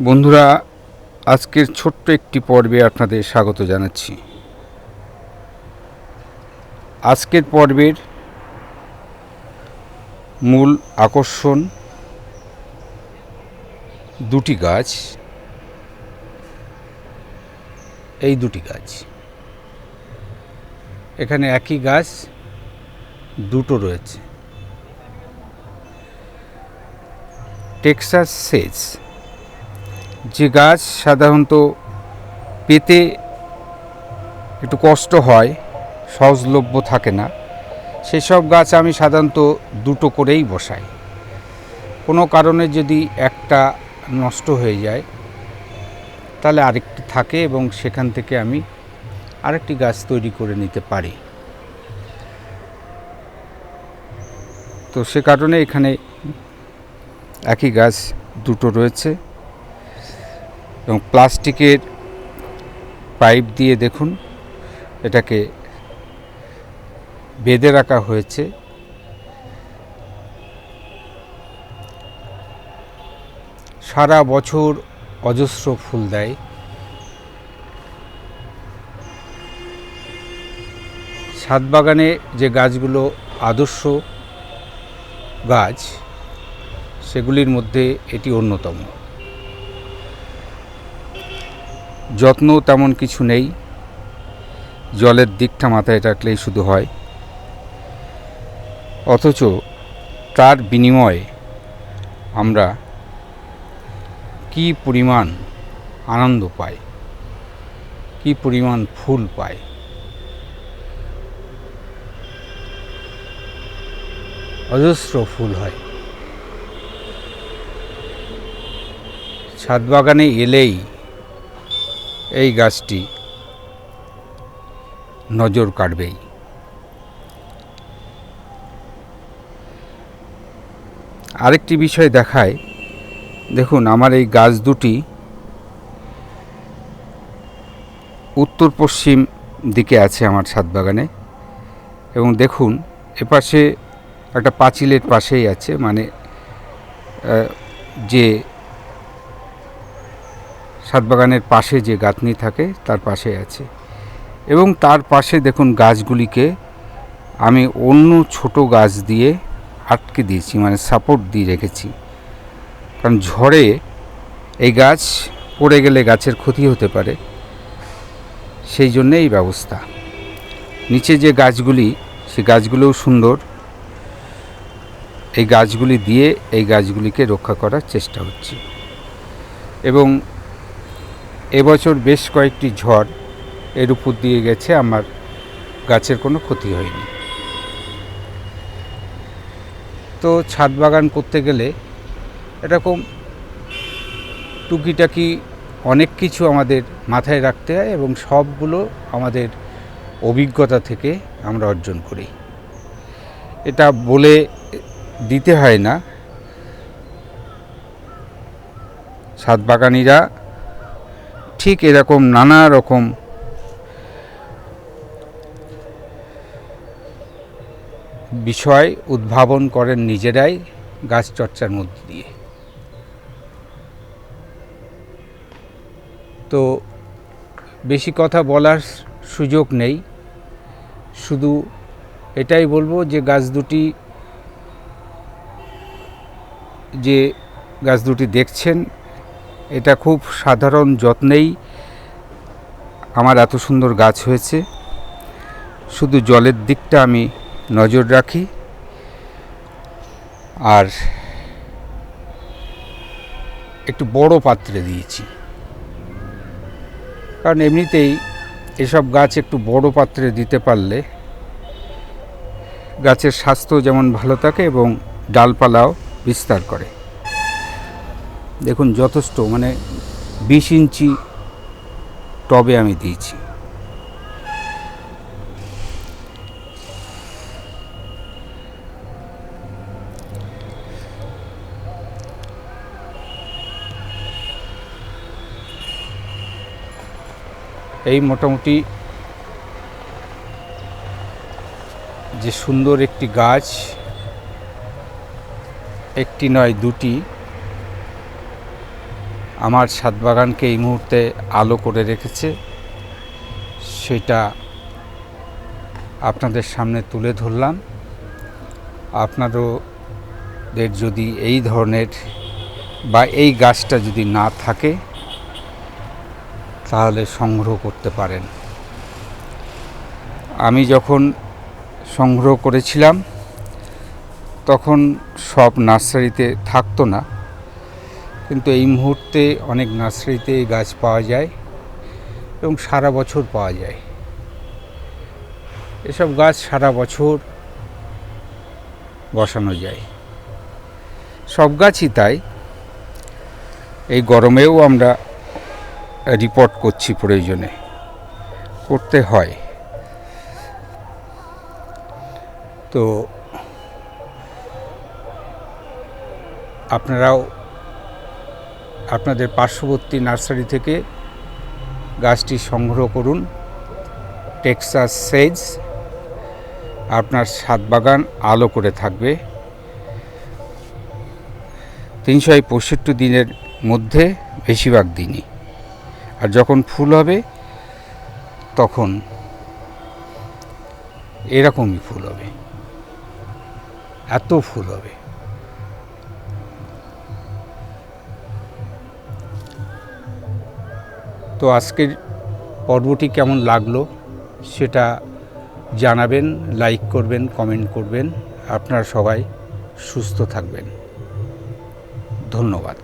বন্ধুরা, আজকের ছোট্ট একটি পর্বে আপনাদের স্বাগত জানাচ্ছি। আজকের পর্বের মূল আকর্ষণ দুটি গাছ। এই দুটি গাছ, এখানে একই গাছ দুটো রয়েছে। টেক্সাস সেজ, যে গাছ সাধারণত পেতে একটু কষ্ট হয়, সহজলভ্য থাকে না, সেসব গাছ আমি সাধারণত দুটো করেই বসাই। কোনো কারণে যদি একটা নষ্ট হয়ে যায় তাহলে আরেকটি থাকে এবং সেখান থেকে আমি আরেকটি গাছ তৈরি করে নিতে পারি। তো সে কারণে এখানে একই গাছ দুটো রয়েছে এবং প্লাস্টিকের পাইপ দিয়ে দেখুন এটাকে বেঁধে রাখা হয়েছে। সারা বছর অজস্র ফুল দেয়। ছাদ বাগানে যে গাছগুলো আদর্শ গাছ সেগুলির মধ্যে এটি অন্যতম। যত্ন তেমন কিছু নেই, জলের দিকটা মাথায় রাখলেই শুধু হয়, অথচ তার বিনিময়ে আমরা কি পরিমাণ আনন্দ পাই, কি পরিমাণ ফুল পাই। অজস্র ফুল হয়। ছাদ বাগানে এলেই এই গাছটি নজর কাড়বেই। আরেকটি বিষয় দেখায়, দেখুন আমার এই গাছ দুটি উত্তর পশ্চিম দিকে আছে আমার ছাদ বাগানে, এবং দেখুন এপাশে একটা পাঁচিলের পাশেই আছে, মানে যে ছাদ বাগানের পাশে যে গাঁথনি থাকে তার পাশে আছে, এবং তার পাশে দেখুন গাছগুলিকে আমি অন্য ছোট গাছ দিয়ে আটকে দিয়েছি, মানে সাপোর্ট দিয়ে রেখেছি। কারণ ঝড়ে এই গাছ পড়ে গেলে গাছের ক্ষতি হতে পারে, সেই জন্যে এই ব্যবস্থা। নিচে যে গাছগুলি, সেই গাছগুলোও সুন্দর। এই গাছগুলি দিয়ে এই গাছগুলিকে রক্ষা করার চেষ্টা হচ্ছে, এবং এবছর বেশ কয়েকটি ঝড় এর উপর দিয়ে গেছে, আমার গাছের কোনো ক্ষতি হয়নি। তো ছাদ বাগান করতে গেলে এরকম টুকিটাকি অনেক কিছু আমাদের মাথায় রাখতে হয়, এবং সবগুলো আমাদের অভিজ্ঞতা থেকে আমরা অর্জন করি। এটা বলে দিতে হয় না, ছাদ বাগানিরা ঠিক এরকম নানা রকম বিষয় উদ্ভাবন করেন নিজেরাই গাছ চর্চার মধ্যে দিয়ে। তো বেশি কথা বলার সুযোগ নেই, শুধু এটাই বলবো যে গাছ দুটি দেখছেন, এটা খুব সাধারণ যত্নেই আমার এত সুন্দর গাছ হয়েছে। শুধু জলের দিকটা আমি নজর রাখি, আর একটু বড় পাত্রে দিয়েছি, কারণ এমনিতেই এসব গাছ একটু বড় পাত্রে দিতে পারলে গাছের স্বাস্থ্য যেমন ভালো থাকে এবং ডালপালাও বিস্তার করে। দেখুন যথেষ্ট, মানে 20 ইঞ্চি টবে আমি দিয়েছি। এই মোটামুটি যে সুন্দর একটি গাছ, একটি নয় দুটি আমার ছাদ বাগানকে এই মুহূর্তে আলো করে রেখেছে, সেটা আপনাদের সামনে তুলে ধরলাম। আপনাদের যদি এই ধরনের বা এই গাছটা যদি না থাকে তাহলে সংগ্রহ করতে পারেন। আমি যখন সংগ্রহ করেছিলাম তখন সব নার্সারিতে থাকতো না, কিন্তু এই মুহূর্তে অনেক নার্সারিতে এই গাছ পাওয়া যায় এবং সারা বছর পাওয়া যায়। এসব গাছ সারা বছর বসানো যায়, সব গাছই তাই। এই গরমেও আমরা রিপোর্ট করছি, প্রয়োজনে করতে হয়। তো আপনারাও আপনাদের পার্শ্ববর্তী নার্সারি থেকে গাছটি সংগ্রহ করুন। টেক্সাস সেজ আপনার ছাদ বাগান আলো করে থাকবে 365 দিনের মধ্যে বেশিরভাগ দিনই। আর যখন ফুল হবে তখন এরকমই ফুল হবে, এত ফুল হবে। তো আজকের পর্বটি কেমন লাগলো সেটা জানাবেন, লাইক করবেন, কমেন্ট করবেন। আপনারা সবাই সুস্থ থাকবেন। ধন্যবাদ।